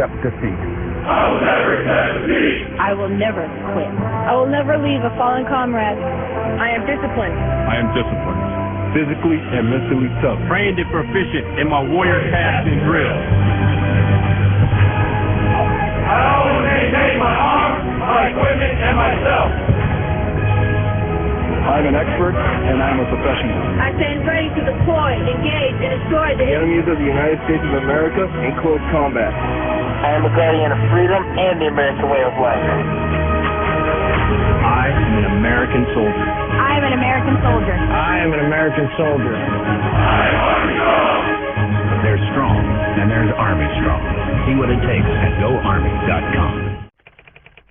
accept defeat. I will never accept defeat. I will never quit. I will never leave a fallen comrade. I am disciplined. I am disciplined. Physically and mentally tough. Trained and proficient in my warrior task and drill. I always maintain my arms, my equipment, and myself. I'm an expert and I'm a professional. I stand ready to deploy, engage, and destroy the enemies of the United States of America in close combat. I am a guardian of freedom and the American way of life. I am an American soldier. I am an American soldier. I am an American soldier. I am Army Strong. There's strong, and there's Army Strong. See what it takes at GoArmy.com.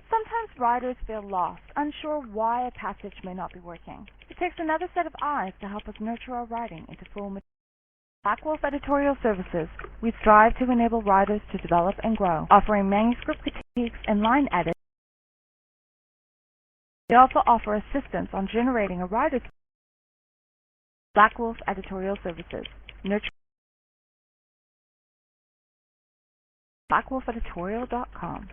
Sometimes riders feel lost, unsure why a passage may not be working. It takes another set of eyes to help us nurture our writing into full material. Black Wolf Editorial Services, we strive to enable writers to develop and grow, offering manuscript critiques and line edits. We also offer assistance on generating a writer's Black Wolf Editorial Services. Nurture blackwolfeditorial.com.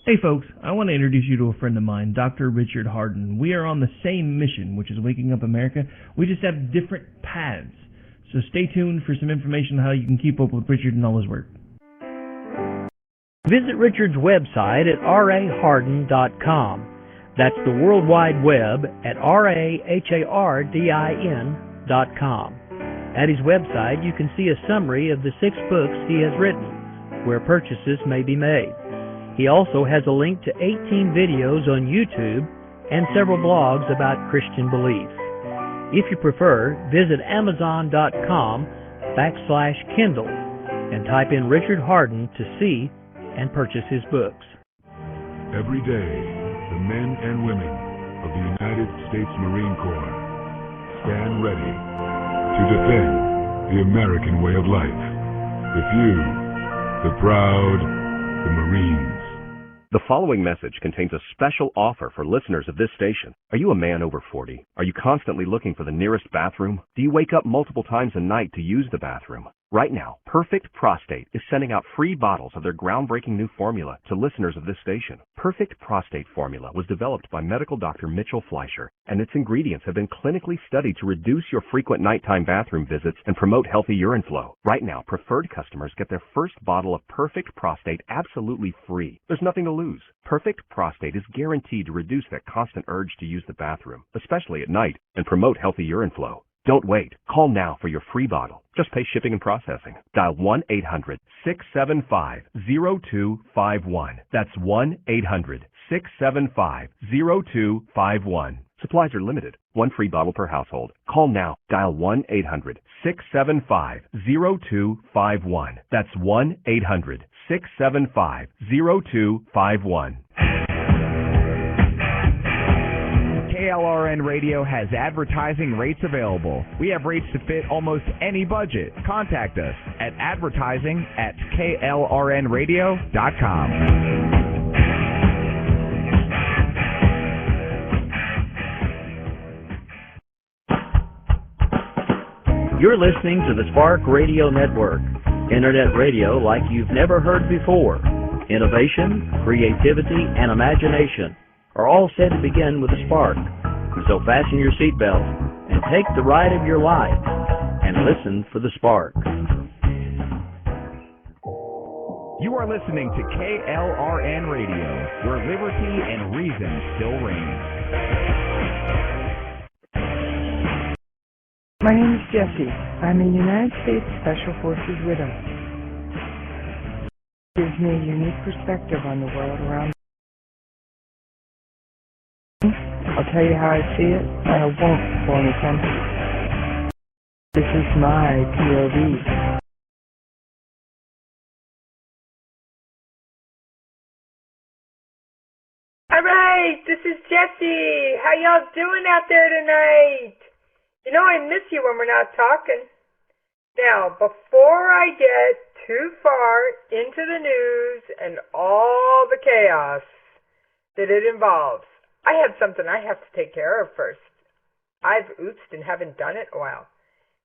Hey folks, I want to introduce you to a friend of mine, Dr. Richard Harden. We are on the same mission, which is waking up America. We just have different paths. So stay tuned for some information on how you can keep up with Richard and all his work. Visit Richard's website at raharden.com. That's the World Wide Web at RAHARDIN.com. At his website, you can see a summary of the 6 books he has written, where purchases may be made. He also has a link to 18 videos on YouTube and several blogs about Christian belief. If you prefer, visit Amazon.com/Kindle and type in Richard Harden to see and purchase his books. Every day, the men and women of the United States Marine Corps stand ready to defend the American way of life. The few, the proud, the Marines. The following message contains a special offer for listeners of this station. Are you a man over 40? Are you constantly looking for the nearest bathroom? Do you wake up multiple times a night to use the bathroom? Right now, Perfect Prostate is sending out free bottles of their groundbreaking new formula to listeners of this station. Perfect Prostate Formula was developed by medical doctor Mitchell Fleischer, and its ingredients have been clinically studied to reduce your frequent nighttime bathroom visits and promote healthy urine flow. Right now, preferred customers get their first bottle of Perfect Prostate absolutely free. There's nothing to lose. Perfect Prostate is guaranteed to reduce that constant urge to use the bathroom, especially at night, and promote healthy urine flow. Don't wait. Call now for your free bottle. Just pay shipping and processing. Dial 1-800-675-0251. That's 1-800-675-0251. Supplies are limited. One free bottle per household. Call now. Dial 1-800-675-0251. That's 1-800-675-0251. KLRN Radio has advertising rates available. We have rates to fit almost any budget. Contact us at advertising@klrnradio.com. You're listening to the Spark Radio Network, internet radio like you've never heard before. Innovation, creativity, and imagination are all said to begin with a spark. So fasten your seatbelt and take the ride of your life and listen for the spark. You are listening to KLRN Radio, where liberty and reason still reign. My name is Jessie. I'm a United States Special Forces widow. It gives me a unique perspective on the world around me. I'll tell you how I see it, and I won't pull any punches. This is my POV. Alright, this is Jessie. How y'all doing out there tonight? You know I miss you when we're not talking. Now, before I get too far into the news and all the chaos that it involves, I have something I have to take care of first. I've oopsed and haven't done it in a while,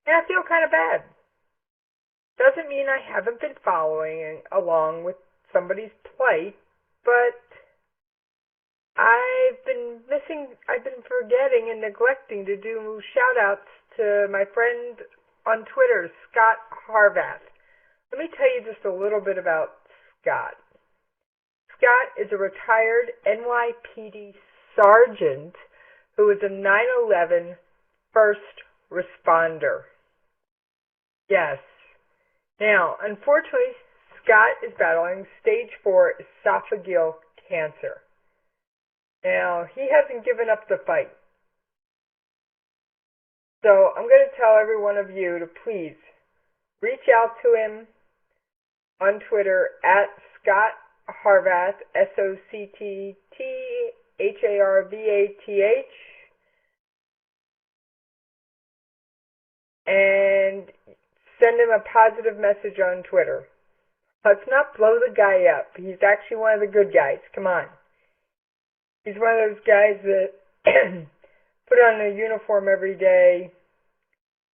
and I feel kind of bad. Doesn't mean I haven't been following along with somebody's plight, but I've been forgetting and neglecting to do shout-outs to my friend on Twitter, Scott Harvath. Let me tell you just a little bit about Scott. Scott is a retired NYPD sergeant who was a 9/11 first responder. Yes. Now, unfortunately, Scott is battling stage 4 esophageal cancer. Now, he hasn't given up the fight. So, I'm going to tell every one of you to please reach out to him on Twitter at Scott Harvath, SOCTTHARVATH, and send him a positive message on Twitter. Let's not blow the guy up. He's actually one of the good guys. Come on. He's one of those guys that put on a uniform every day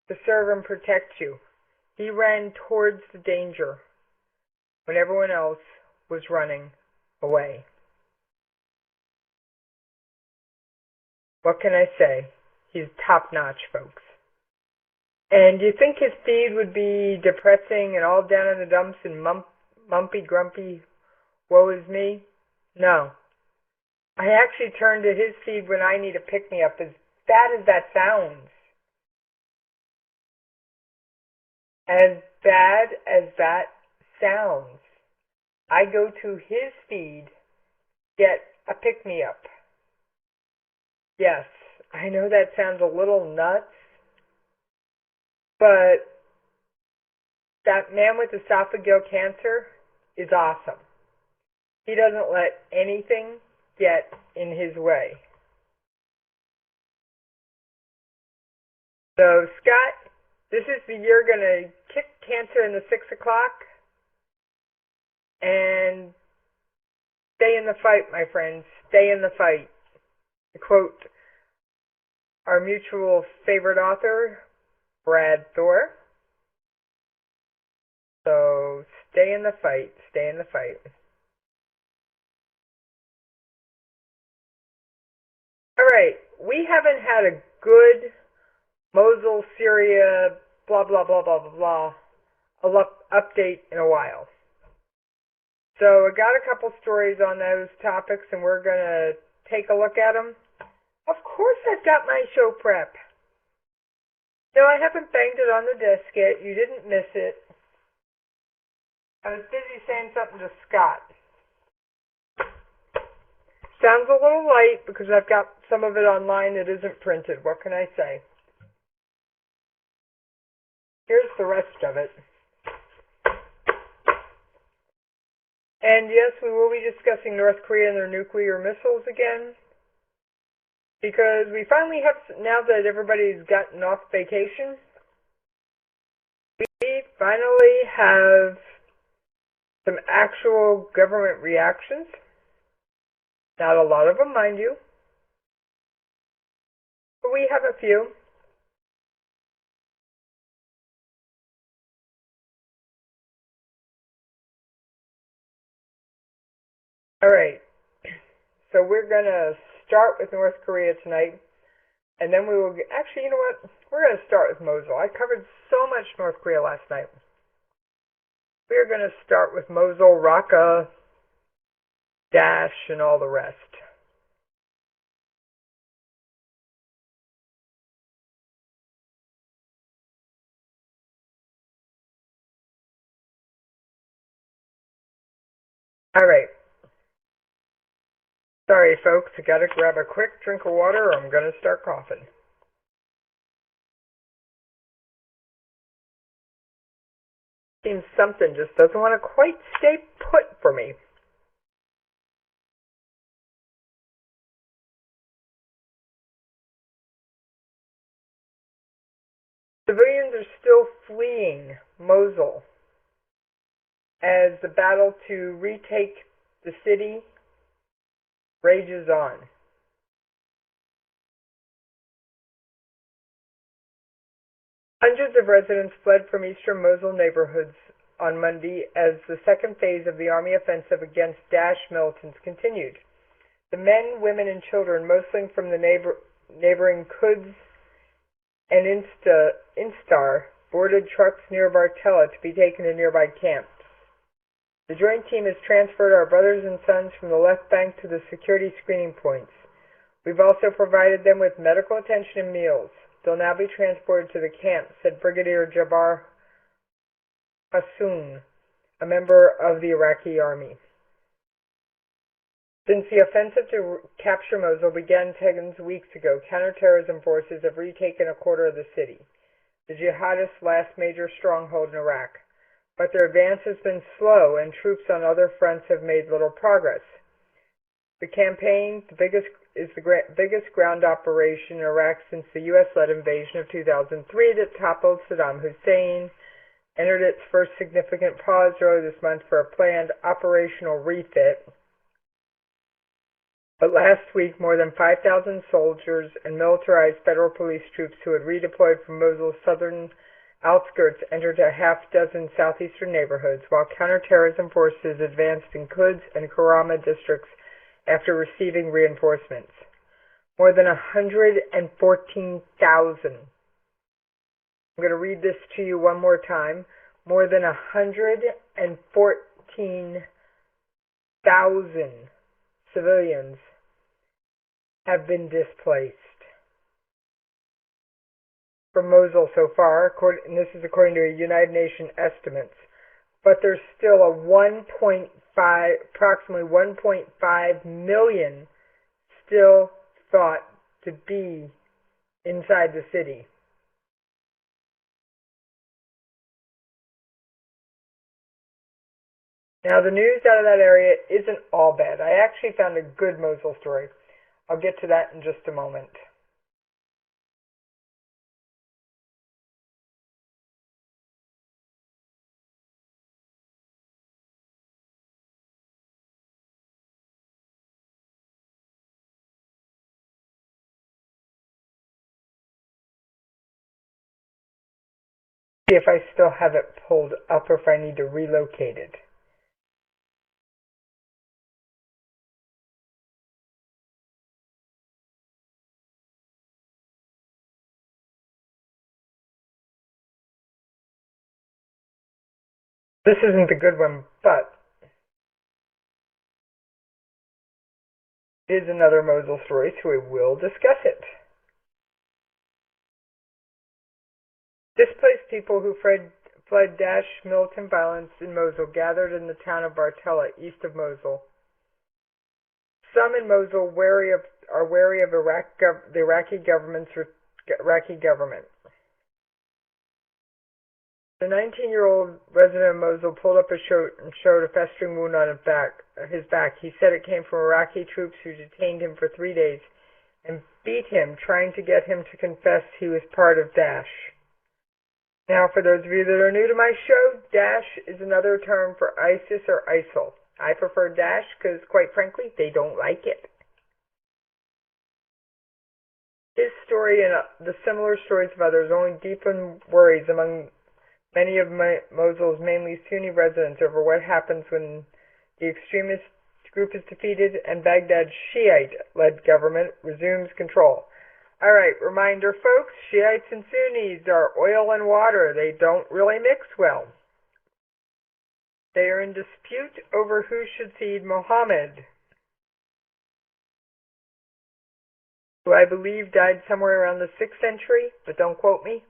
to serve and protect you. He ran towards the danger when everyone else was running away. What can I say? He's top-notch, folks. And do you think his feed would be depressing and all down in the dumps and mumpy, grumpy, woe is me? No. I actually turn to his feed when I need a pick-me-up, as bad as that sounds. As bad as that sounds, I go to his feed, get a pick-me-up. Yes, I know that sounds a little nuts, but that man with esophageal cancer is awesome. He doesn't let anything get in his way. So, Scott, this is the year going to kick cancer in the 6 o'clock and stay in the fight, my friends. Stay in the fight. To quote our mutual favorite author, Brad Thor. So, stay in the fight. Stay in the fight. Alright, we haven't had a good Mosul, Syria, blah, blah, blah, blah, blah, blah, update in a while. So I got a couple stories on those topics, and we're going to take a look at them. Of course I've got my show prep. No, I haven't banged it on the desk yet. You didn't miss it. I was busy saying something to Scott. Sounds a little light because I've got some of it online that isn't printed. What can I say? Here's the rest of it. And yes, we will be discussing North Korea and their nuclear missiles again. Because we finally have, now that everybody's gotten off vacation, we finally have some actual government reactions. Not a lot of them, mind you. But we have a few. Alright, so we're going to start with North Korea tonight, and then we will get, actually, you know what, we're going to start with Mosul. I covered so much North Korea last night. We're going to start with Mosul, Raqqa, Daesh, and all the rest. Alright. Sorry, folks, I gotta grab a quick drink of water or I'm gonna start coughing. Seems something just doesn't want to quite stay put for me. Civilians are still fleeing Mosul as the battle to retake the city rages on. Hundreds of residents fled from eastern Mosul neighborhoods on Monday as the second phase of the army offensive against Daesh militants continued. The men, women, and children, mostly from the neighboring Quds and Instar, boarded trucks near Bartella to be taken to nearby camps. The joint team has transferred our brothers and sons from the left bank to the security screening points. We've also provided them with medical attention and meals. They'll now be transported to the camp, said Brigadier Jabbar Hassoun, a member of the Iraqi army. Since the offensive to capture Mosul began 10 weeks ago, counterterrorism forces have retaken a quarter of the city, the jihadists' last major stronghold in Iraq. But their advance has been slow, and troops on other fronts have made little progress. The campaign is the biggest ground operation in Iraq since the U.S.-led invasion of 2003 that toppled Saddam Hussein, entered its first significant pause earlier this month for a planned operational refit. But last week, more than 5,000 soldiers and militarized federal police troops who had redeployed from Mosul's southern outskirts entered a half-dozen southeastern neighborhoods, while counterterrorism forces advanced in Quds and Karama districts after receiving reinforcements. More than 114,000. I'm going to read this to you one more time. More than 114,000 civilians have been displaced from Mosul so far, and this is according to United Nations estimates. But there's still approximately 1.5 million still thought to be inside the city. Now, the news out of that area isn't all bad. I actually found a good Mosul story. I'll get to that in just a moment. See if I still have it pulled up or if I need to relocate it. This isn't a good one, but it is another Mosul story, so we will discuss it. Displaced people who fled Daesh militant violence in Mosul gathered in the town of Bartella, east of Mosul. Some in Mosul are wary of the Iraqi government. The 19-year-old resident of Mosul pulled up and showed a festering wound on his back. He said it came from Iraqi troops who detained him for 3 days and beat him, trying to get him to confess he was part of Daesh. Now, for those of you that are new to my show, Daesh is another term for ISIS or ISIL. I prefer Daesh because, quite frankly, they don't like it. His story and the similar stories of others only deepen worries among many of Mosul's mainly Sunni residents over what happens when the extremist group is defeated and Baghdad's Shiite-led government resumes control. All right, reminder, folks, Shiites and Sunnis are oil and water. They don't really mix well. They are in dispute over who should succeed Muhammad, who I believe died somewhere around the 6th century, but don't quote me.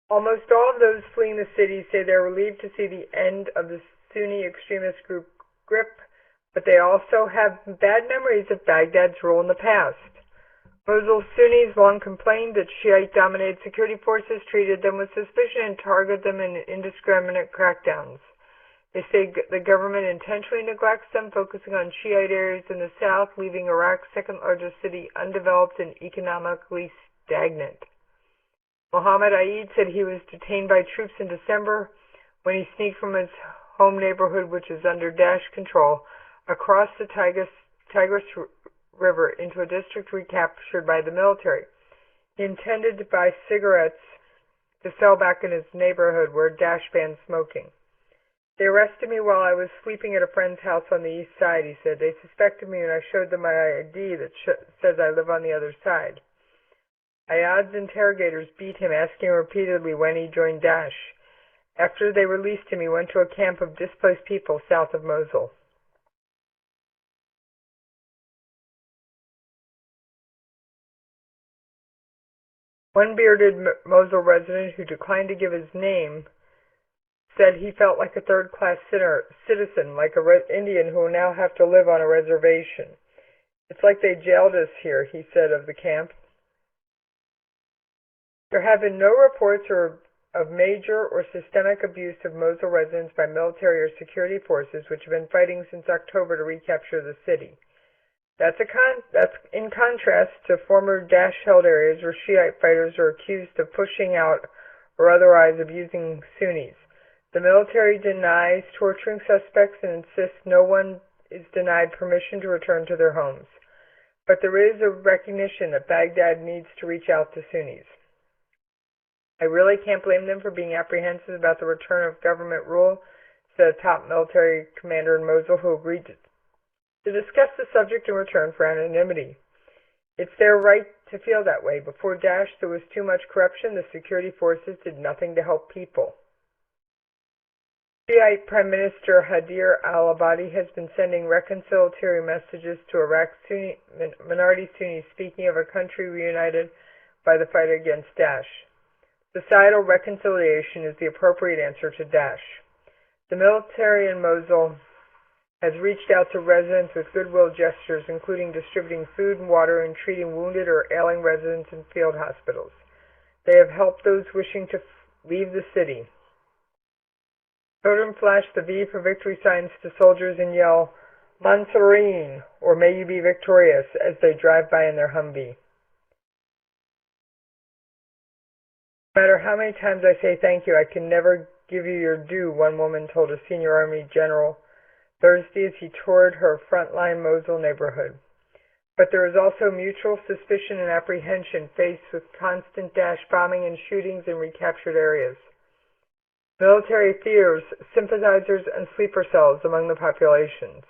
Almost all of those fleeing the city say they're relieved to see the end of the Sunni extremist group grip, but they also have bad memories of Baghdad's role in the past. Mosul Sunnis long complained that Shiite-dominated security forces treated them with suspicion and targeted them in indiscriminate crackdowns. They say the government intentionally neglects them, focusing on Shiite areas in the south, leaving Iraq's second-largest city undeveloped and economically stagnant. Mohammed Aid said he was detained by troops in December when he sneaked from his home neighborhood, which is under Daesh control, across the Tigris River into a district recaptured by the military. He intended to buy cigarettes to sell back in his neighborhood where Dash banned smoking. They arrested me while I was sleeping at a friend's house on the east side, he said. They suspected me when I showed them my ID that says I live on the other side. Ayad's interrogators beat him, asking him repeatedly when he joined Daesh. After they released him, he went to a camp of displaced people south of Mosul. One bearded Mosul resident who declined to give his name said he felt like a third-class citizen, like a Indian who will now have to live on a reservation. It's like they jailed us here, he said of the camp. There have been no reports of major or systemic abuse of Mosul residents by military or security forces, which have been fighting since October to recapture the city. That's in contrast to former Daesh-held areas where Shiite fighters are accused of pushing out or otherwise abusing Sunnis. The military denies torturing suspects and insists no one is denied permission to return to their homes. But there is a recognition that Baghdad needs to reach out to Sunnis. I really can't blame them for being apprehensive about the return of government rule, said a top military commander in Mosul who agreed to discuss the subject in return for anonymity. It's their right to feel that way. Before Daesh, there was too much corruption. The security forces did nothing to help people. Shiite Prime Minister Haider al-Abadi has been sending reconciliatory messages to Iraq's minority Sunnis, speaking of a country reunited by the fight against Daesh. Societal reconciliation is the appropriate answer to Daesh. The military in Mosul has reached out to residents with goodwill gestures, including distributing food and water and treating wounded or ailing residents in field hospitals. They have helped those wishing to leave the city. Children flash the V for victory signs to soldiers and yell, "Mansourine," or "May you be victorious," as they drive by in their Humvee. No matter how many times I say thank you, I can never give you your due, one woman told a senior army general Thursday as he toured her frontline Mosul neighborhood. But there is also mutual suspicion and apprehension faced with constant Daesh bombing and shootings in recaptured areas. Military fears sympathizers and sleeper cells among the populations.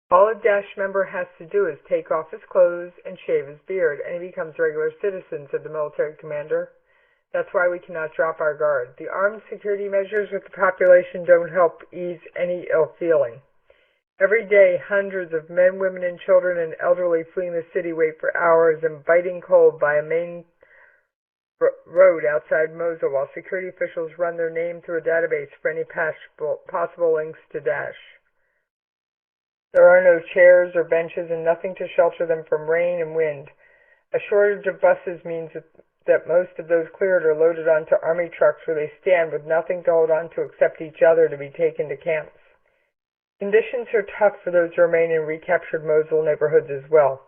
All a Daesh member has to do is take off his clothes and shave his beard, and he becomes a regular citizen, said the military commander. That's why we cannot drop our guard. The armed security measures with the population don't help ease any ill feeling. Every day, hundreds of men, women, and children and elderly fleeing the city wait for hours in biting cold by a main road outside Mosul while security officials run their name through a database for any possible links to Daesh. There are no chairs or benches and nothing to shelter them from rain and wind. A shortage of buses means that most of those cleared are loaded onto army trucks where they stand with nothing to hold on to except each other to be taken to camps. Conditions are tough for those who remain in recaptured Mosul neighborhoods as well.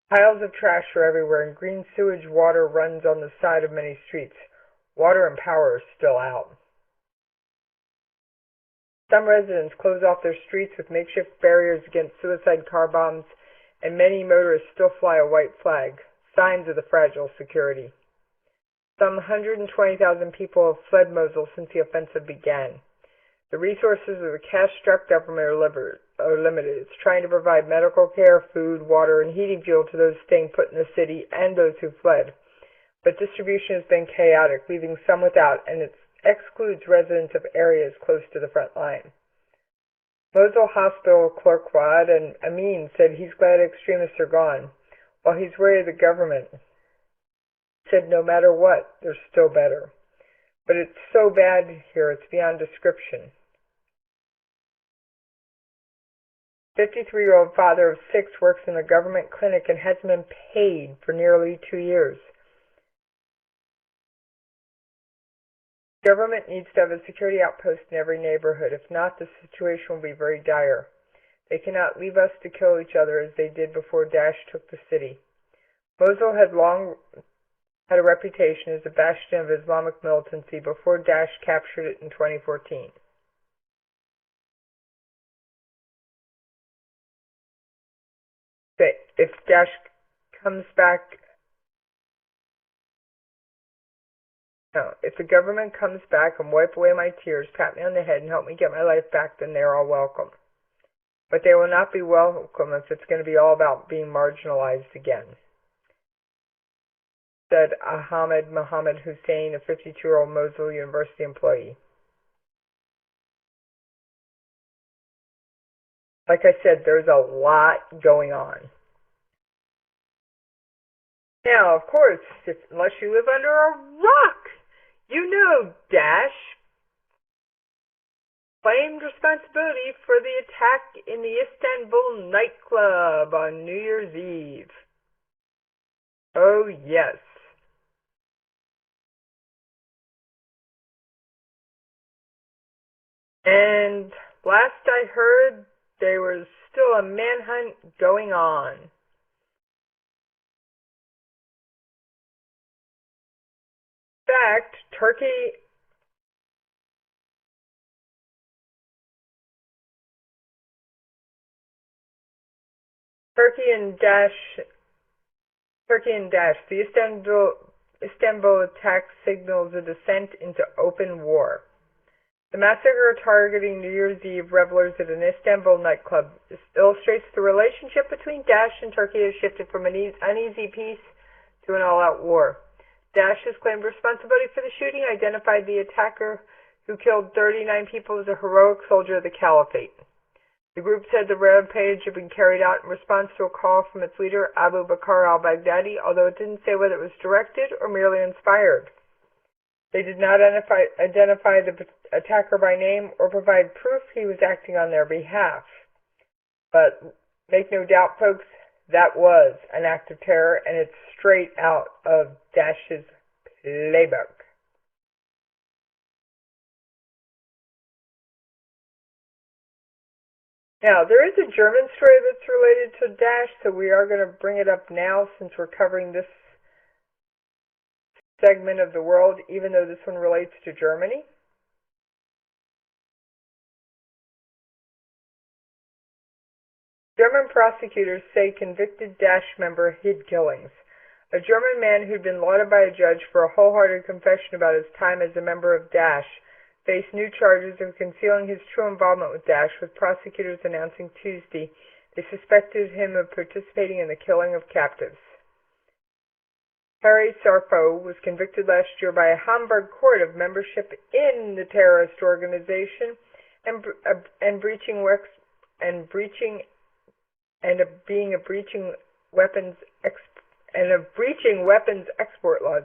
Piles of trash are everywhere and green sewage water runs on the side of many streets. Water and power are still out. Some residents close off their streets with makeshift barriers against suicide car bombs, and many motorists still fly a white flag, signs of the fragile security. Some 120,000 people have fled Mosul since the offensive began. The resources of the cash-strapped government are limited. It's trying to provide medical care, food, water, and heating fuel to those staying put in the city and those who fled. But distribution has been chaotic, leaving some without, and it excludes residents of areas close to the front line. Mosul Hospital clerk Wad and Amin said he's glad extremists are gone, while he's worried the government said no matter what, they're still better. But it's so bad here, it's beyond description. 53-year-old father of 6 works in a government clinic and hasn't been paid for nearly 2 years. Government needs to have a security outpost in every neighborhood. If not, the situation will be very dire. They cannot leave us to kill each other as they did before Daesh took the city. Mosul had long had a reputation as a bastion of Islamic militancy before Daesh captured it in 2014. if Dash comes back, no, if the government comes back and wipe away my tears, pat me on the head, and help me get my life back, then they're all welcome. But they will not be welcome if it's going to be all about being marginalized again, said Ahmed Mohammed Hussein, a 52-year-old Mosul University employee. Like I said, there's a lot going on. Now, of course, unless you live under a rock, you know Dash claimed responsibility for the attack in the Istanbul nightclub on New Year's Eve. Oh, yes. And last I heard, there was still a manhunt going on. In fact, Turkey and Daesh, the Istanbul attack signals a descent into open war. The massacre targeting New Year's Eve revelers at an Istanbul nightclub illustrates the relationship between Daesh and Turkey has shifted from an uneasy peace to an all-out war. Daesh has claimed responsibility for the shooting, identified the attacker who killed 39 people as a heroic soldier of the caliphate. The group said the rampage had been carried out in response to a call from its leader, Abu Bakr al-Baghdadi, although it didn't say whether it was directed or merely inspired. They did not identify the attacker by name or provide proof he was acting on their behalf. But make no doubt, folks, that was an act of terror, and it's straight out of Daesh's playbook. Now, there is a German story that's related to Daesh, so we are going to bring it up now since we're covering this segment of the world, even though this one relates to Germany. German prosecutors say convicted Daesh member hid killings. A German man who'd been lauded by a judge for a wholehearted confession about his time as a member of Daesh faced new charges of concealing his true involvement with Daesh, with prosecutors announcing Tuesday they suspected him of participating in the killing of captives. Harry Sarfo was convicted last year by a Hamburg court of membership in the terrorist organization and breaching weapons export laws.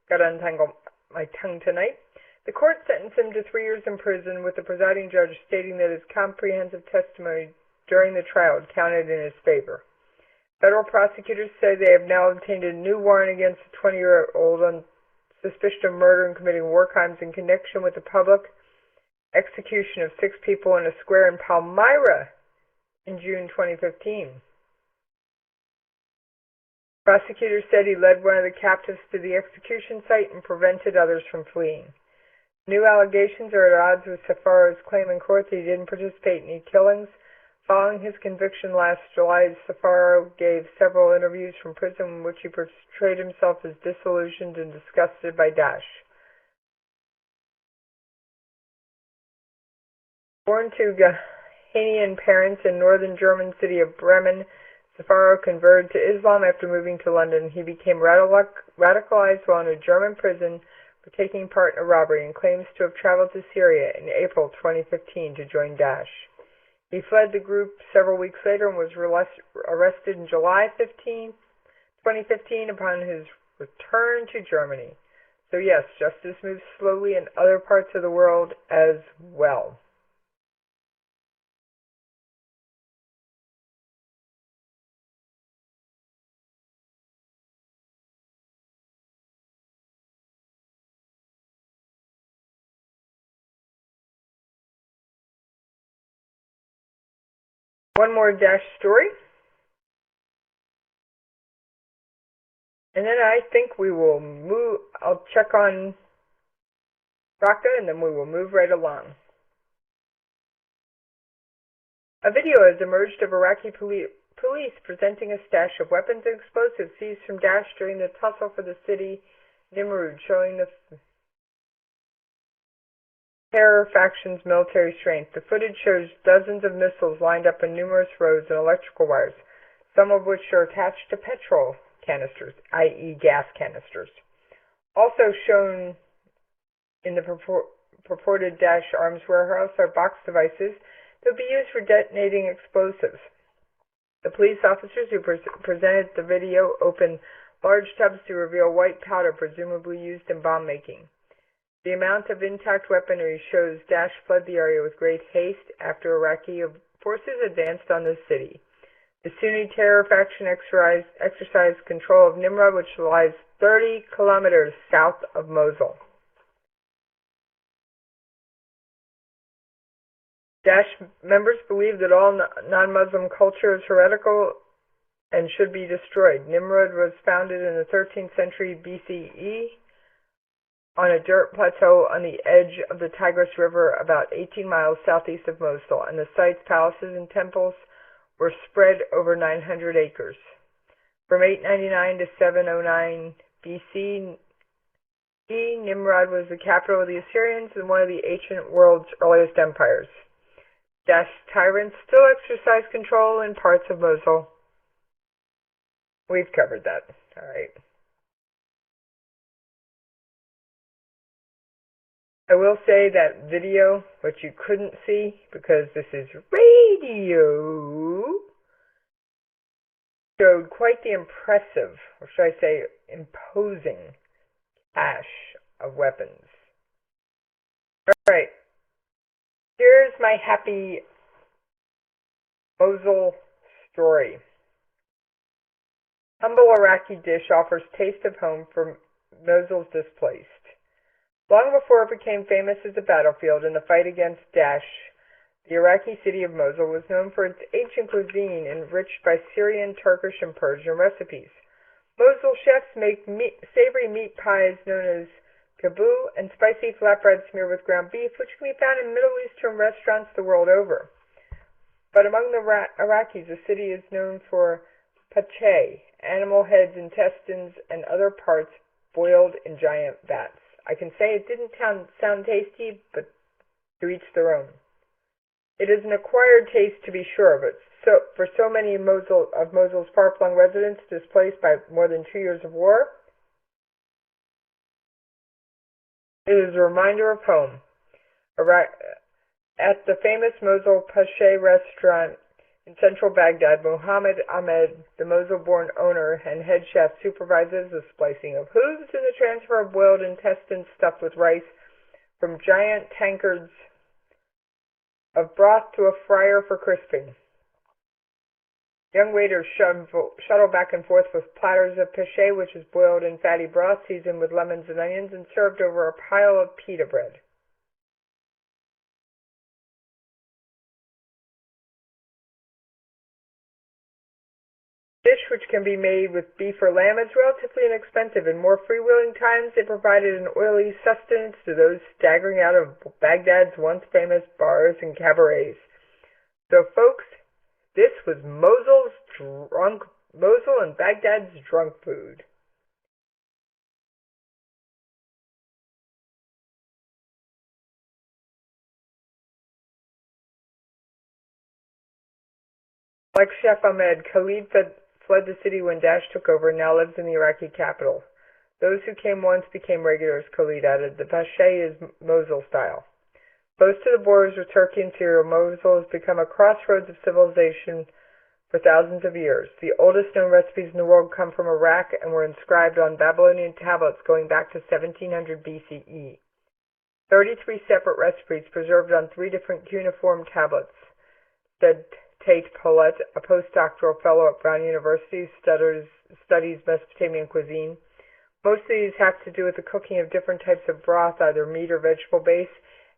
Got to untangle my tongue tonight. The court sentenced him to 3 years in prison, with the presiding judge stating that his comprehensive testimony during the trial counted in his favor. Federal prosecutors say they have now obtained a new warrant against the 20-year-old on suspicion of murder and committing war crimes in connection with the public execution of 6 people in a square in Palmyra in June 2015. Prosecutors said he led one of the captives to the execution site and prevented others from fleeing. New allegations are at odds with Safaro's claim in court that he didn't participate in any killings. Following his conviction last July, Safaro gave several interviews from prison in which he portrayed himself as disillusioned and disgusted by Daesh. Born to Ghanaian parents in northern German city of Bremen, Safaro converted to Islam after moving to London. He became radicalized while in a German prison for taking part in a robbery and claims to have traveled to Syria in April 2015 to join Daesh. He fled the group several weeks later and was arrested in July 2015 upon his return to Germany. So yes, justice moves slowly in other parts of the world as well. One more Daesh story. And then I think we will move, I'll check on Raqqa and then we will move right along. A video has emerged of Iraqi police presenting a stash of weapons and explosives seized from Daesh during the tussle for the city Nimrud, showing the terror faction's military strength. The footage shows dozens of missiles lined up in numerous rows and electrical wires, some of which are attached to petrol canisters, i.e. gas canisters. Also shown in the purported Daesh arms warehouse are box devices that would be used for detonating explosives. The police officers who presented the video opened large tubs to reveal white powder presumably used in bomb making. The amount of intact weaponry shows Daesh fled the area with great haste after Iraqi forces advanced on the city. The Sunni terror faction exercised control of Nimrud, which lies 30 kilometers south of Mosul. Daesh members believe that all non-Muslim culture is heretical and should be destroyed. Nimrud was founded in the 13th century BCE on a dirt plateau on the edge of the Tigris River about 18 miles southeast of Mosul, and the site's palaces and temples were spread over 900 acres. From 899 to 709 BC, Nimrud was the capital of the Assyrians and one of the ancient world's earliest empires. Daesh tyrants still exercise control in parts of Mosul. We've covered that. All right. I will say that video, which you couldn't see because this is radio, showed quite the impressive, or should I say imposing, cache of weapons. All right. Here's my happy Mosul story. Humble Iraqi dish offers taste of home for Mosul's displaced. Long before it became famous as a battlefield in the fight against Daesh, the Iraqi city of Mosul was known for its ancient cuisine enriched by Syrian, Turkish, and Persian recipes. Mosul chefs make savory meat pies known as kabou and spicy flatbread smeared with ground beef, which can be found in Middle Eastern restaurants the world over. But among the Iraqis, the city is known for pache, animal heads, intestines, and other parts boiled in giant vats. I can say it didn't sound tasty, but to each their own. It is an acquired taste, to be sure, but for so many of Mosul's far-flung residents displaced by more than 2 years of war, it is a reminder of home. At the famous Mosul Pache restaurant in central Baghdad, Muhammad Ahmed, the Mosul-born owner and head chef, supervises the splicing of hooves and the transfer of boiled intestines stuffed with rice from giant tankards of broth to a fryer for crisping. Young waiters shuttle back and forth with platters of pache, which is boiled in fatty broth seasoned with lemons and onions and served over a pile of pita bread. Dish which can be made with beef or lamb is relatively inexpensive. In more freewheeling times, it provided an oily sustenance to those staggering out of Baghdad's once famous bars and cabarets. So, folks, this was Mosul and Baghdad's drunk food. Like Chef Ahmed, Khalid fled the city when Daesh took over and now lives in the Iraqi capital. Those who came once became regulars, Khalid added. The pache is Mosul style. Close to the borders with Turkey and Syria, Mosul has become a crossroads of civilization for thousands of years. The oldest known recipes in the world come from Iraq and were inscribed on Babylonian tablets going back to 1700 BCE. 33 separate recipes preserved on 3 different cuneiform tablets, said Tate Paulette, a postdoctoral fellow at Brown University who studies Mesopotamian cuisine. Most of these have to do with the cooking of different types of broth, either meat or vegetable base,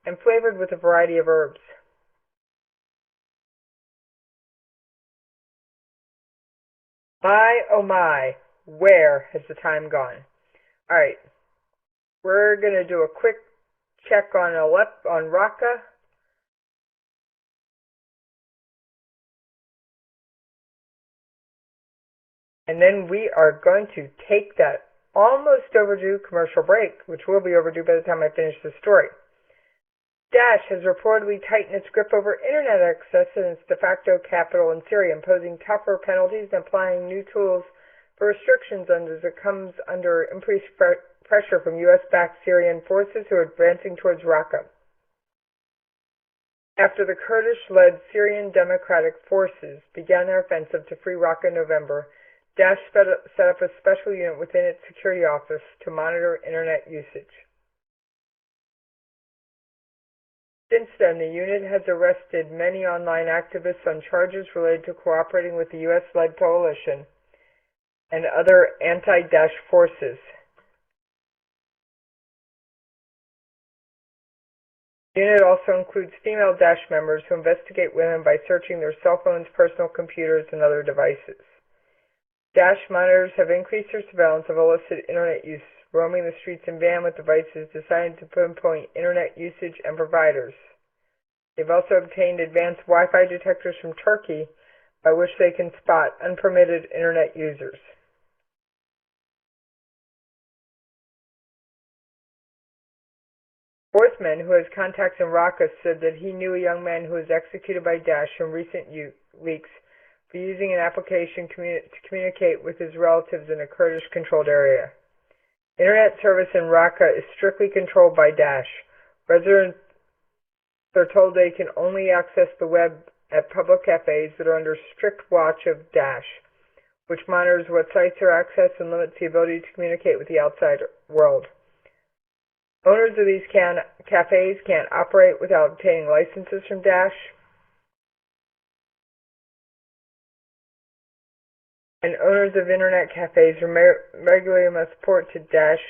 and flavored with a variety of herbs. My, oh my, where has the time gone? Alright, we're going to do a quick check on Raqqa. And then we are going to take that almost overdue commercial break, which will be overdue by the time I finish the story. Daesh has reportedly tightened its grip over internet access in its de facto capital in Syria, imposing tougher penalties and applying new tools for restrictions as it comes under increased pressure from U.S.-backed Syrian forces who are advancing towards Raqqa. After the Kurdish-led Syrian Democratic Forces began their offensive to free Raqqa in November, Daesh set up a special unit within its security office to monitor internet usage. Since then, the unit has arrested many online activists on charges related to cooperating with the U.S.-led coalition and other anti-Daesh forces. The unit also includes female Daesh members who investigate women by searching their cell phones, personal computers, and other devices. Daesh monitors have increased their surveillance of illicit internet use, roaming the streets in van with devices designed to pinpoint internet usage and providers. They've also obtained advanced Wi-Fi detectors from Turkey by which they can spot unpermitted internet users. Forthman, who has contacts in Raqqa, said that he knew a young man who was executed by Daesh in recent weeks for using an application to communicate with his relatives in a Kurdish-controlled area. Internet service in Raqqa is strictly controlled by Daesh. Residents are told they can only access the web at public cafes that are under strict watch of Daesh, which monitors what sites are accessed and limits the ability to communicate with the outside world. Owners of these cafes can't operate without obtaining licenses from Daesh. And owners of internet cafes regularly must report to Daesh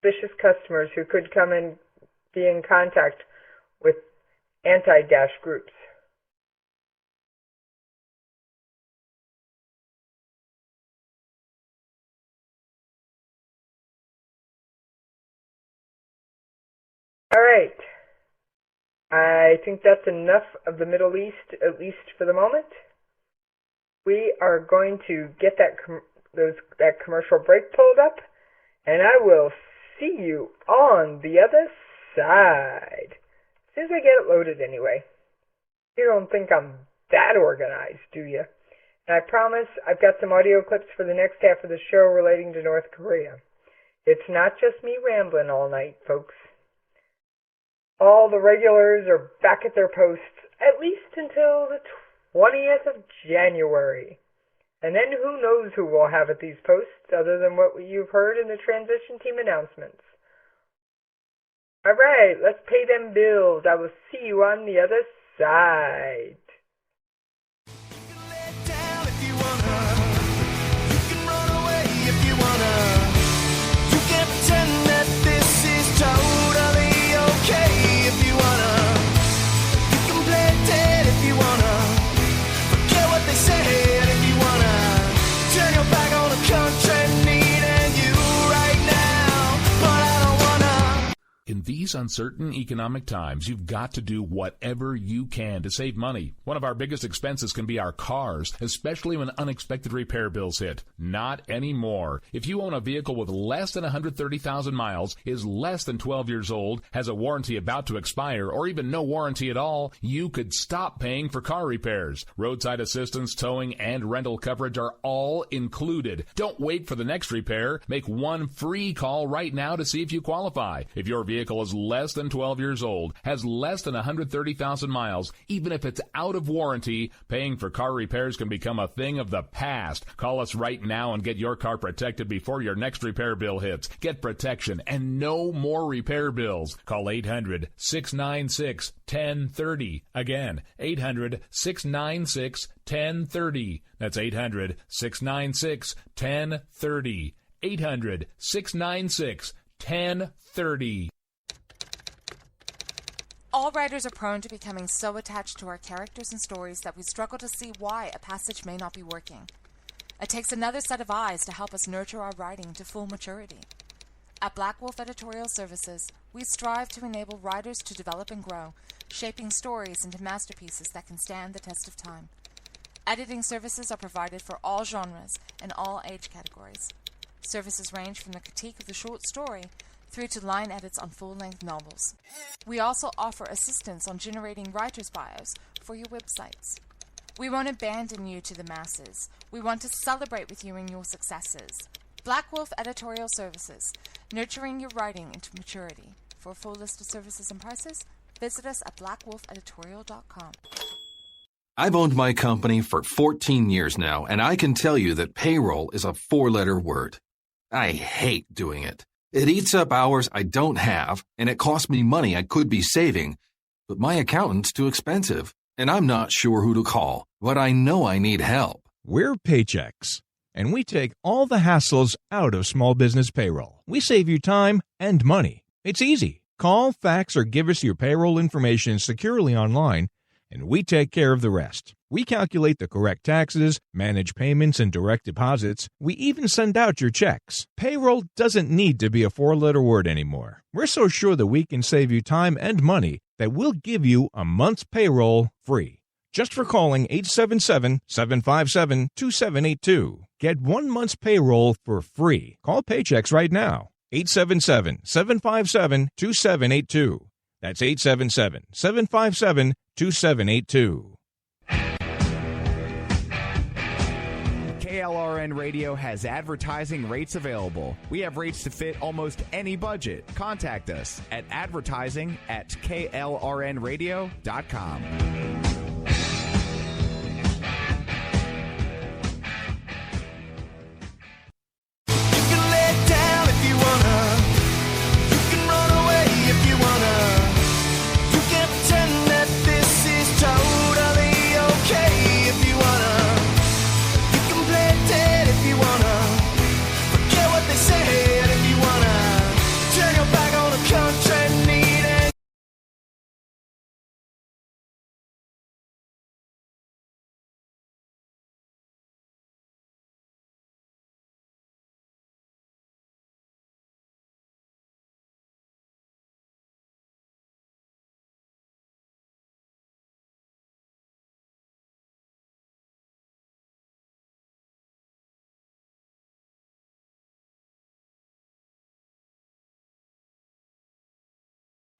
suspicious customers who could come and be in contact with anti-Daesh groups. All right. I think that's enough of the Middle East, at least for the moment. We are going to get that commercial break pulled up, and I will see you on the other side. As soon as I get it loaded anyway. You don't think I'm that organized, do you? And I promise I've got some audio clips for the next half of the show relating to North Korea. It's not just me rambling all night, folks. All the regulars are back at their posts, at least until the 20th of January. And then who knows who we'll have at these posts other than what you've heard in the transition team announcements. All right, let's pay them bills. I will see you on the other side. In these uncertain economic times, you've got to do whatever you can to save money. One of our biggest expenses can be our cars, especially when unexpected repair bills hit. Not anymore. If you own a vehicle with less than 130,000 miles, is less than 12 years old, has a warranty about to expire, or even no warranty at all, you could stop paying for car repairs. Roadside assistance, towing, and rental coverage are all included. Don't wait for the next repair. Make one free call right now to see if you qualify. If your vehicle is less than 12 years old, has less than 130,000 miles, even if it's out of warranty, paying for car repairs can become a thing of the past. Call us right now and get your car protected before your next repair bill hits. Get protection and no more repair bills. Call 800-696-1030. Again, 800-696-1030. That's 800-696-1030. 800-696-1030. All writers are prone to becoming so attached to our characters and stories that we struggle to see why a passage may not be working. It takes another set of eyes to help us nurture our writing to full maturity. At Black Wolf Editorial Services, we strive to enable writers to develop and grow, shaping stories into masterpieces that can stand the test of time. Editing services are provided for all genres and all age categories. Services range from the critique of the short story through to line edits on full-length novels. We also offer assistance on generating writer's bios for your websites. We won't abandon you to the masses. We want to celebrate with you in your successes. Black Wolf Editorial Services, nurturing your writing into maturity. For a full list of services and prices, visit us at blackwolfeditorial.com. I've owned my company for 14 years now, and I can tell you that payroll is a 4-letter word. I hate doing it. It eats up hours I don't have, and it costs me money I could be saving. But my accountant's too expensive, and I'm not sure who to call, but I know I need help. We're Paychex, and we take all the hassles out of small business payroll. We save you time and money. It's easy. Call, fax, or give us your payroll information securely online, and we take care of the rest. We calculate the correct taxes, manage payments and direct deposits. We even send out your checks. Payroll doesn't need to be a 4-letter word anymore. We're so sure that we can save you time and money that we'll give you a month's payroll free. Just for calling 877-757-2782. Get 1 month's payroll for free. Call Paychex right now. 877-757-2782. That's 877-757-2782. KLRN Radio has advertising rates available. We have rates to fit almost any budget. Contact us at advertising@klrnradio.com.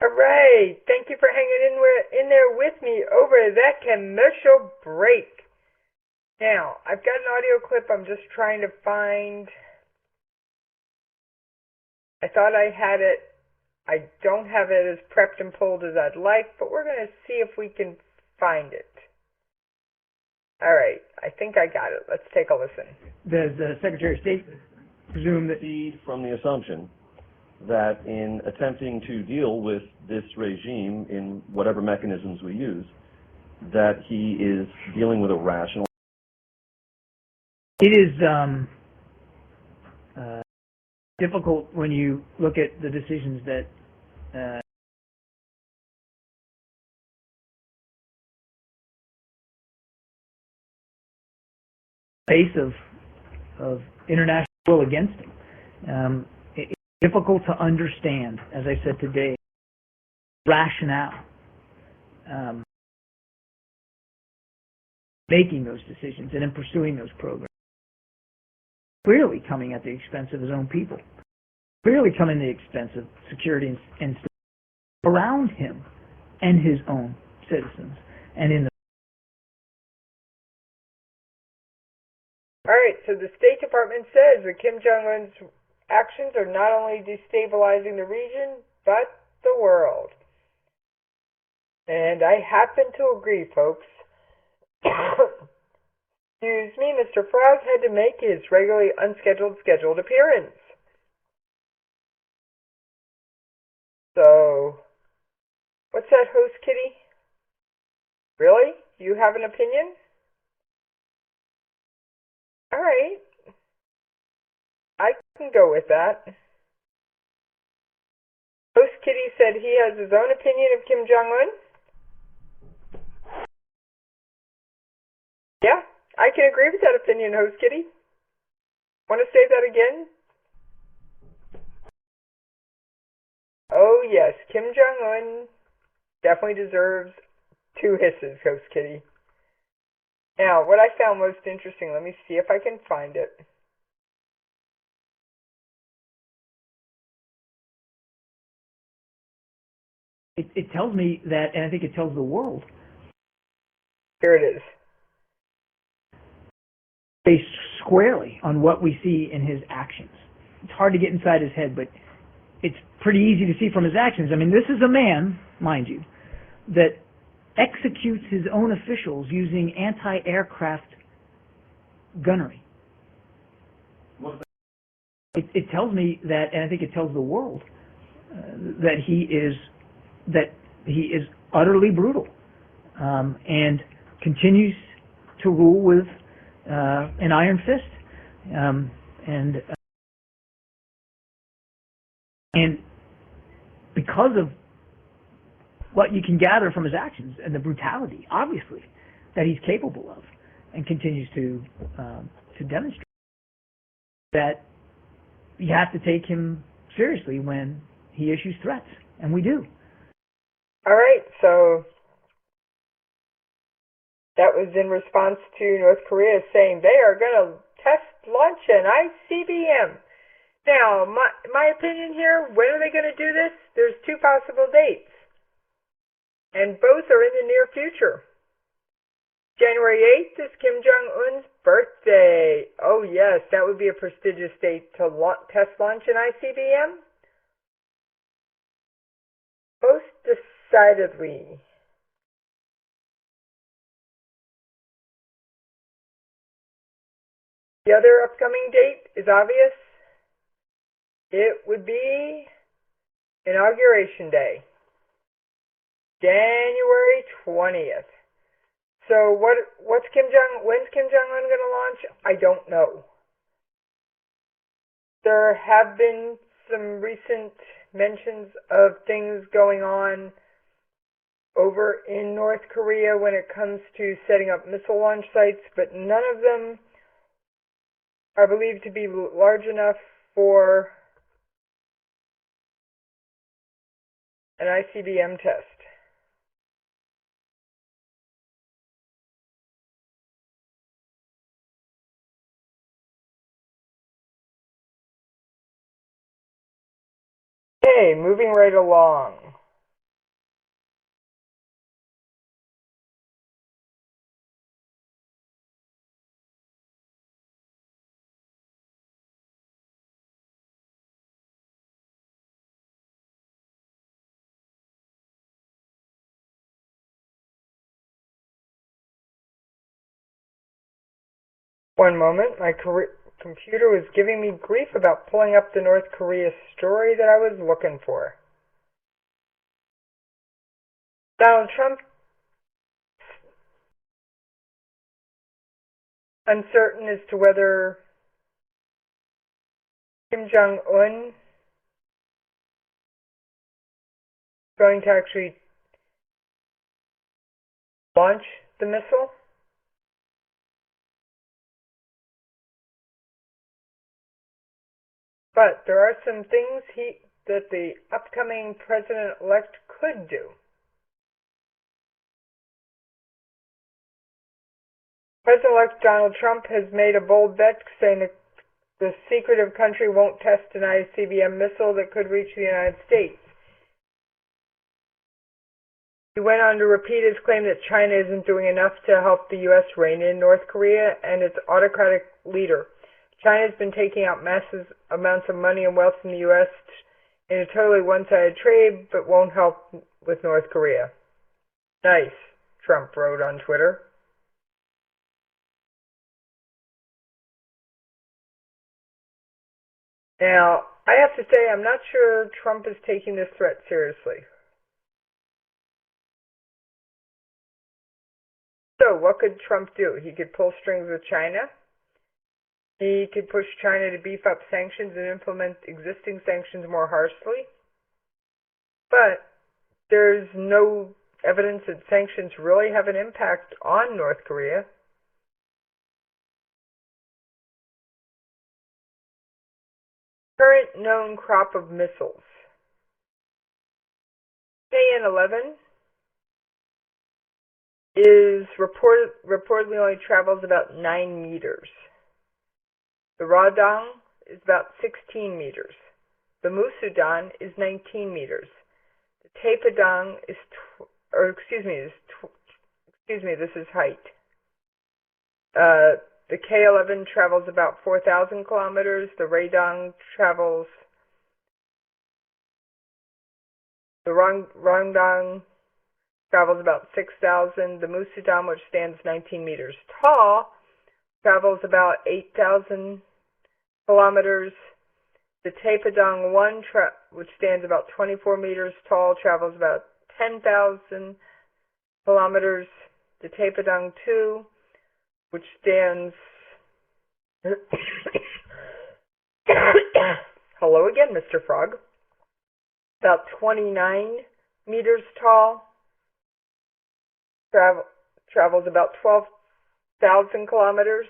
All right. Thank you for hanging in there with me over that commercial break. Now, I've got an audio clip I'm just trying to find. I thought I had it. I don't have it as prepped and pulled as I'd like, but we're going to see if we can find it. All right. I think I got it. Let's take a listen. Does the Secretary of State presume that... From the assumption that in attempting to deal with this regime in whatever mechanisms we use, that he is dealing with a rational... It is difficult when you look at the decisions that face of international will against him. It's difficult to understand, as I said today, rationale making those decisions and in pursuing those programs. Clearly coming at the expense of his own people. Clearly coming at the expense of security and around him and his own citizens and in the... All right, so the State Department says that Kim Jong-un's actions are not only destabilizing the region, but the world. And I happen to agree, folks. Excuse me, Mr. Frost had to make his regularly scheduled appearance. So, what's that, host kitty? Really? You have an opinion? All right. I can go with that. Host Kitty said he has his own opinion of Kim Jong-un. Yeah, I can agree with that opinion, Host Kitty. Want to say that again? Oh, yes, Kim Jong-un definitely deserves 2 hisses, Host Kitty. Now, what I found most interesting, let me see if I can find it. It tells me that, and I think it tells the world. Here it is. Based squarely on what we see in his actions. It's hard to get inside his head, but it's pretty easy to see from his actions. I mean, this is a man, mind you, that executes his own officials using anti-aircraft gunnery. It tells me that, and I think it tells the world, that he is utterly brutal, and continues to rule with an iron fist, and because of what you can gather from his actions and the brutality, obviously, that he's capable of, and continues to demonstrate, that you have to take him seriously when he issues threats, and we do. All right, so that was in response to North Korea saying they are going to test launch an ICBM. Now, my opinion here, when are they going to do this? There's two possible dates, and both are in the near future. January 8th is Kim Jong-un's birthday. Oh yes, that would be a prestigious date to test launch an ICBM. Most decidedly. The other upcoming date is obvious. It would be Inauguration Day, January 20th. So when's Kim Jong-un going to launch? I don't know. There have been some recent mentions of things going on over in North Korea when it comes to setting up missile launch sites, but none of them are believed to be large enough for an ICBM test. Okay, moving right along. One moment, my computer was giving me grief about pulling up the North Korea story that I was looking for. Donald Trump uncertain as to whether Kim Jong-un is going to actually launch the missile. But there are some things that the upcoming president-elect could do. President-elect Donald Trump has made a bold bet saying that the secretive country won't test an ICBM missile that could reach the United States. He went on to repeat his claim that China isn't doing enough to help the U.S. rein in North Korea and its autocratic leader. China has been taking out massive amounts of money and wealth from the U.S. in a totally one-sided trade, but won't help with North Korea. Nice, Trump wrote on Twitter. Now, I have to say, I'm not sure Trump is taking this threat seriously. So, what could Trump do? He could pull strings with China. He could push China to beef up sanctions and implement existing sanctions more harshly. But there's no evidence that sanctions really have an impact on North Korea. Current known crop of missiles. KN-11 reportedly only travels about 9 meters. The Radang is about 16 meters. The Musudang is 19 meters. The Tapadang is, this is height. The K11 travels about 4,000 kilometers. The Rangdang travels about 6,000. The Musudang, which stands 19 meters tall, travels about 8,000 kilometers. The Tapadang 1, which stands about 24 meters tall, travels about 10,000 kilometers. The Tapadang 2, which stands hello again, Mr. Frog, about 29 meters tall, travels about 12,000 kilometers.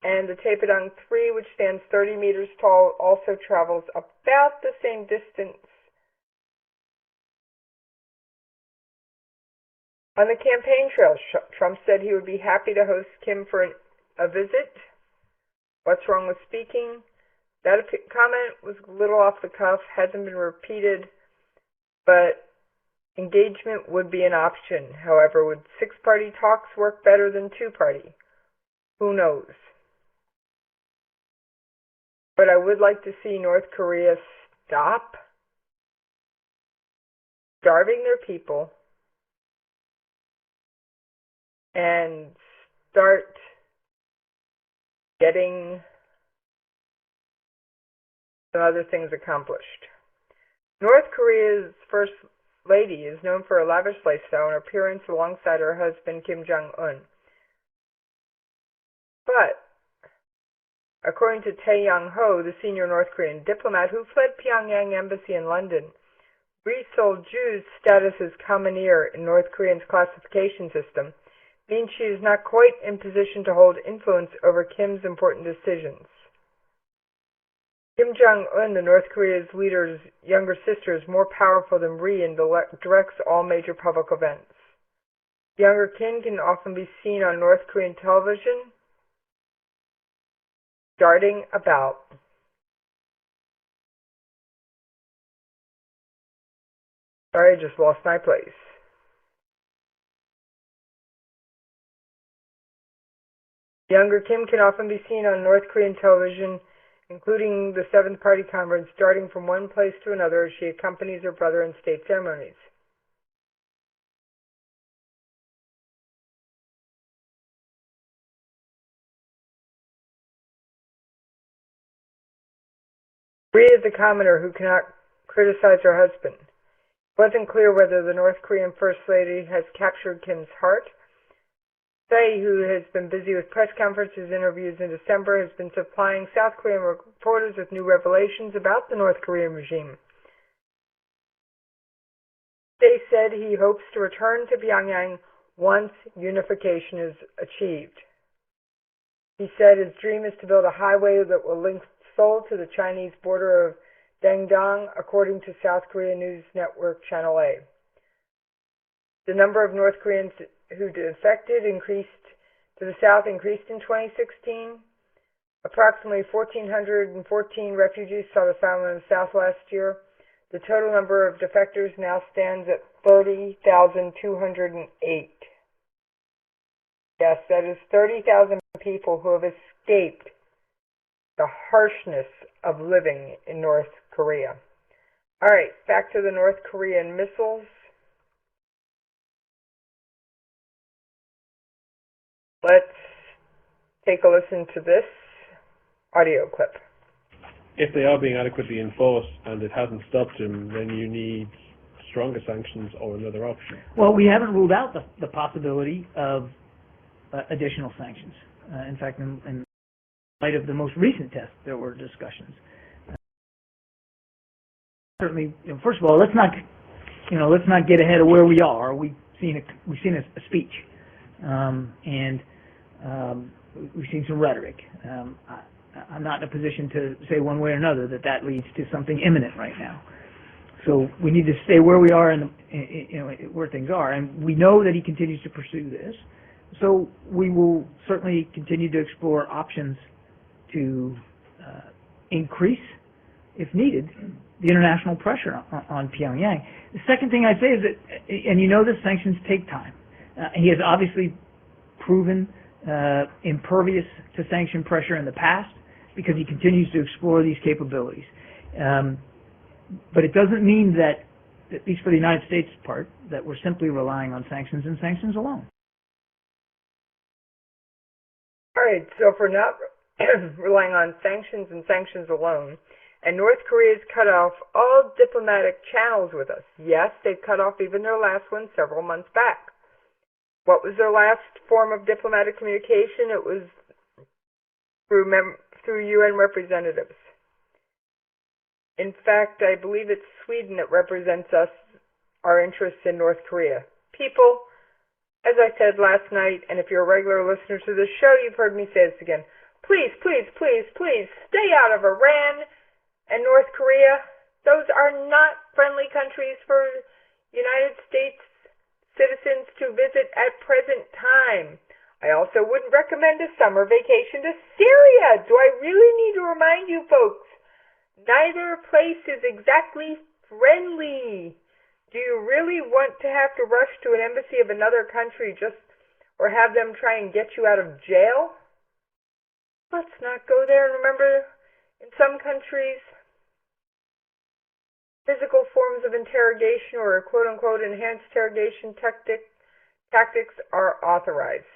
And the Tapadang 3, which stands 30 meters tall, also travels about the same distance. On the campaign trail, Trump said he would be happy to host Kim for a visit. What's wrong with speaking? That comment was a little off the cuff, hasn't been repeated, but engagement would be an option. However, would 6-party talks work better than 2-party? Who knows? But I would like to see North Korea stop starving their people and start getting some other things accomplished. North Korea's First Lady is known for a lavish lifestyle and appearance alongside her husband Kim Jong-un. But according to Tae Young-ho, the senior North Korean diplomat who fled Pyongyang embassy in London, Ri Sol-ju's status as commoner in North Korea's classification system means she is not quite in position to hold influence over Kim's important decisions. Kim Jong-un, the North Korea's leader's younger sister, is more powerful than Ri and directs all major public events. Younger Kim can often be seen on North Korean television starting about Sorry, I just lost my place. Younger Kim can often be seen on North Korean television, including the 7th Party Conference, darting from one place to another as she accompanies her brother in state ceremonies. Ri is a commoner who cannot criticize her husband. It wasn't clear whether the North Korean First Lady has captured Kim's heart. Faye, who has been busy with press conferences and interviews in December, has been supplying South Korean reporters with new revelations about the North Korean regime. Faye said he hopes to return to Pyongyang once unification is achieved. He said his dream is to build a highway that will link Seoul to the Chinese border of Dangdong, according to South Korea News Network Channel A. The number of North Koreans who defected to the south increased in 2016. Approximately 1,414 refugees sought asylum in the south last year. The total number of defectors now stands at 30,208. Yes, that is 30,000 people who have escaped the harshness of living in North Korea. All right, back to the North Korean missiles. Let's take a listen to this audio clip. If they are being adequately enforced and it hasn't stopped them, then you need stronger sanctions or another option. Well, we haven't ruled out the possibility of additional sanctions. In fact, in light of the most recent test, there were discussions. Certainly, first of all, let's not get ahead of where we are. We've seen a speech, and we've seen some rhetoric. I'm not in a position to say one way or another that leads to something imminent right now. So we need to stay where we are and where things are. And we know that he continues to pursue this. So we will certainly continue to explore options to increase, if needed, the international pressure on Pyongyang. The second thing I'd say is that, and you know this, sanctions take time. He has obviously proven impervious to sanction pressure in the past because he continues to explore these capabilities. But it doesn't mean that, at least for the United States part, that we're simply relying on sanctions and sanctions alone. All right, so if we're not relying on sanctions and sanctions alone, and North Korea's cut off all diplomatic channels with us. Yes, they've cut off even their last one several months back. What was their last form of diplomatic communication? It was through UN representatives. In fact, I believe it's Sweden that represents us, our interests in North Korea. People, as I said last night, and if you're a regular listener to this show, you've heard me say this again, please, please, please, please, stay out of Iran and North Korea. Those are not friendly countries for United States citizens to visit at present time. I also wouldn't recommend a summer vacation to Syria. Do I really need to remind you folks? Neither place is exactly friendly. Do you really want to have to rush to an embassy of another country or have them try and get you out of jail? Let's not go there. And remember, in some countries, physical forms of interrogation or quote-unquote enhanced interrogation tactics are authorized.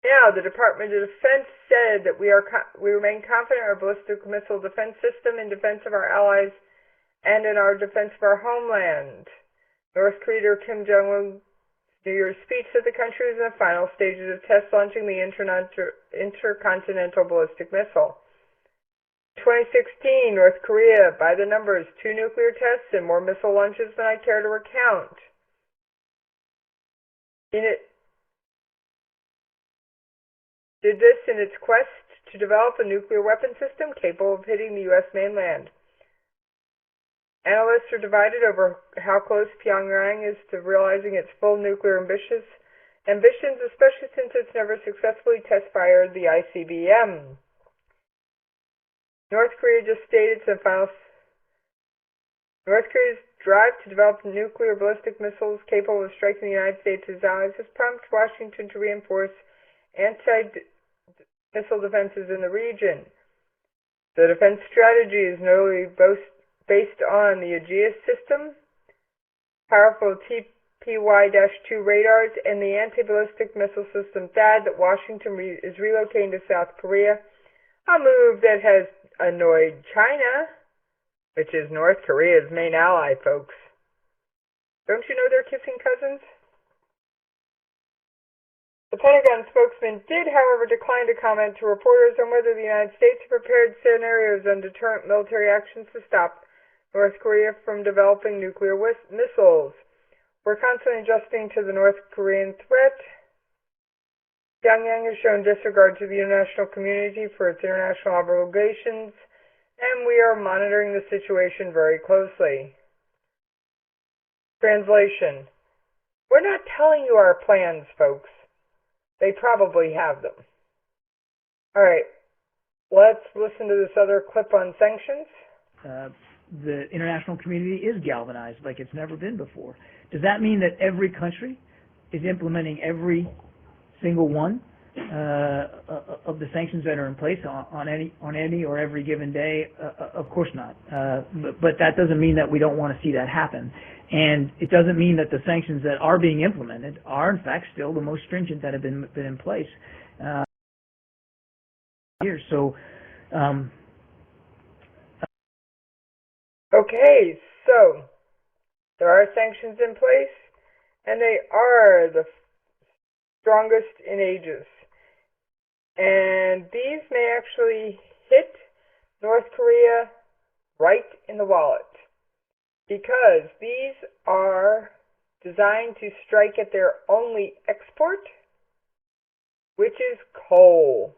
Now, the Department of Defense said that we remain confident in our ballistic missile defense system in defense of our allies and in our defense of our homeland. North Korea leader Kim Jong-un's New Year's speech said the country is in the final stages of test launching the intercontinental ballistic missile. 2016, North Korea, by the numbers, 2 nuclear tests and more missile launches than I care to recount. Did this in its quest to develop a nuclear weapon system capable of hitting the U.S. mainland. Analysts are divided over how close Pyongyang is to realizing its full nuclear ambitions, especially since it's never successfully test-fired the ICBM. North Korea just stated North Korea's drive to develop nuclear ballistic missiles capable of striking the United States' allies has prompted Washington to reinforce anti-missile defenses in the region. The defense strategy is notably based on the Aegis system, powerful TPY-2 radars, and the anti-ballistic missile system THAAD that Washington is relocating to South Korea, a move that has annoyed China, which is North Korea's main ally, folks. Don't you know they're kissing cousins? The Pentagon spokesman did, however, decline to comment to reporters on whether the United States prepared scenarios on deterrent military actions to stop North Korea from developing nuclear missiles. We're constantly adjusting to the North Korean threat. Pyongyang has shown disregard to the international community for its international obligations, and we are monitoring the situation very closely. Translation. We're not telling you our plans, folks. They probably have them. Alright, let's listen to this other clip on sanctions. The international community is galvanized like it's never been before. Does that mean that every country is implementing every single one of the sanctions that are in place on any or every given day? Of course not. But that doesn't mean that we don't want to see that happen. And it doesn't mean that the sanctions that are being implemented are in fact still the most stringent that have been in place here. So. Okay, so there are sanctions in place, and they are the strongest in ages. And these may actually hit North Korea right in the wallet, because these are designed to strike at their only export, which is coal.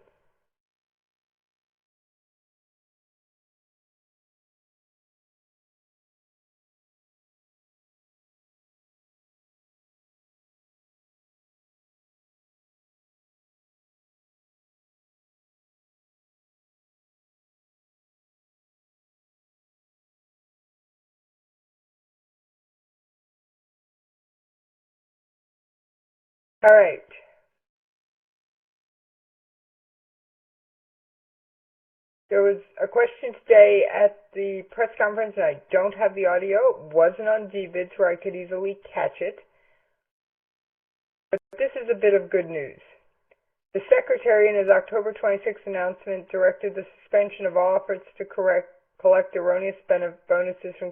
All right. There was a question today at the press conference, and I don't have the audio. It wasn't on DVids where I could easily catch it. But this is a bit of good news. The Secretary, in his October 26th announcement, directed the suspension of all efforts to collect erroneous bonuses from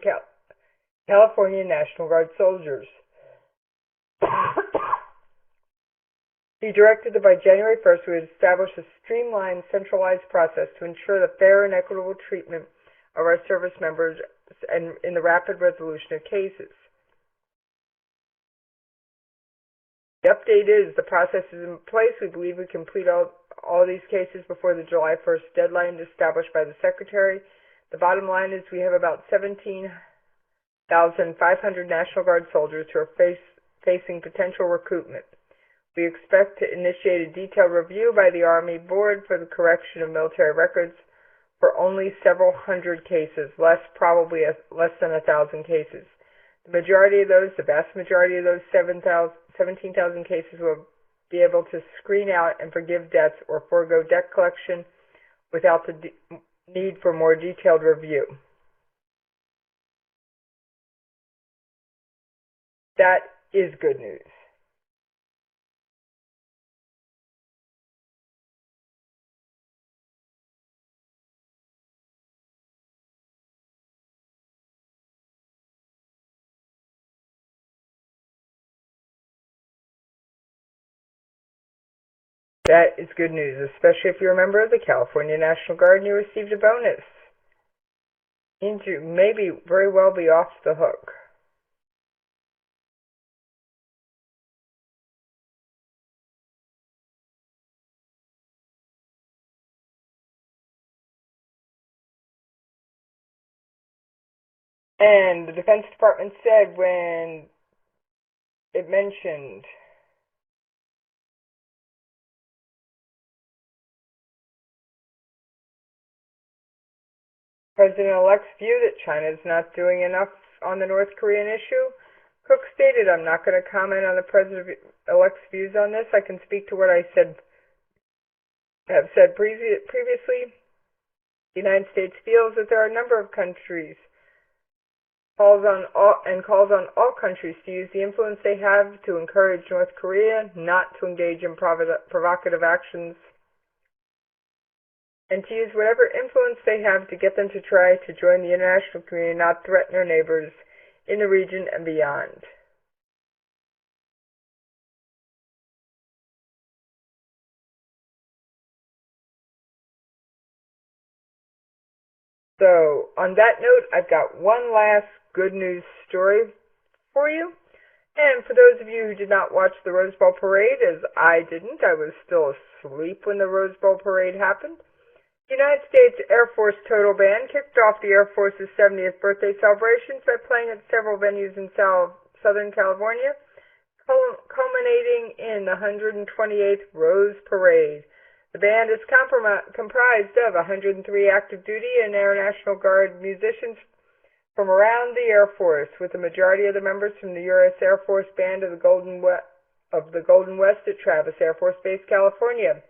California National Guard soldiers. He directed that by January 1st, we would establish a streamlined, centralized process to ensure the fair and equitable treatment of our service members and in the rapid resolution of cases. The update is the process is in place. We believe we complete all these cases before the July 1st deadline established by the Secretary. The bottom line is we have about 17,500 National Guard soldiers who are facing potential recoupment. We expect to initiate a detailed review by the Army Board for the correction of military records for only several hundred cases, probably less than 1,000 cases. The majority of those, the vast majority of those 17,000 cases will be able to screen out and forgive debts or forego debt collection without the need for more detailed review. That is good news. That is good news, especially if you're a member of the California National Guard and you received a bonus. Means you may very well be off the hook. And the Defense Department said when it mentioned President-elect's view that China is not doing enough on the North Korean issue, Cook stated, "I'm not going to comment on the President-elect's views on this. I can speak to what I have said previously. The United States feels that there are a number of countries calls on all countries to use the influence they have to encourage North Korea not to engage in provocative actions and to use whatever influence they have to get them to try to join the international community and not threaten our neighbors in the region and beyond." So, on that note, I've got one last good news story for you. And for those of you who did not watch the Rose Bowl Parade, as I didn't, I was still asleep when the Rose Bowl Parade happened. The United States Air Force Total Band kicked off the Air Force's 70th birthday celebrations by playing at several venues in Southern California, culminating in the 128th Rose Parade. The band is comprised of 103 active duty and Air National Guard musicians from around the Air Force, with the majority of the members from the U.S. Air Force Band of the Golden West at Travis Air Force Base, California.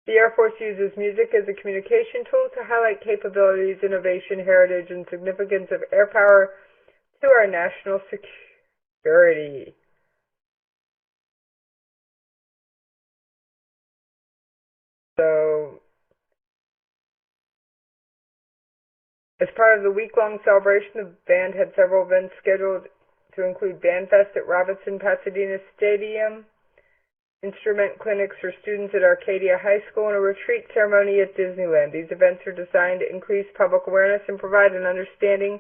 The Air Force uses music as a communication tool to highlight capabilities, innovation, heritage, and significance of air power to our national security. So, as part of the week-long celebration, the band had several events scheduled to include Bandfest at Robinson Pasadena Stadium, instrument clinics for students at Arcadia High School, and a retreat ceremony at Disneyland. These events are designed to increase public awareness and provide an understanding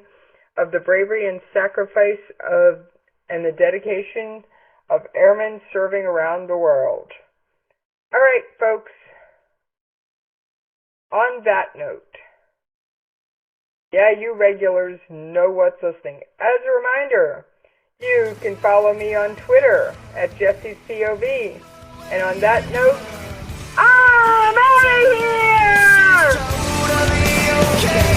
of the bravery and sacrifice and the dedication of airmen serving around the world. All right, folks. On that note, yeah, you regulars know what's listening. As a reminder, you can follow me on Twitter at Jessie's POV. And on that note, I'm out of here!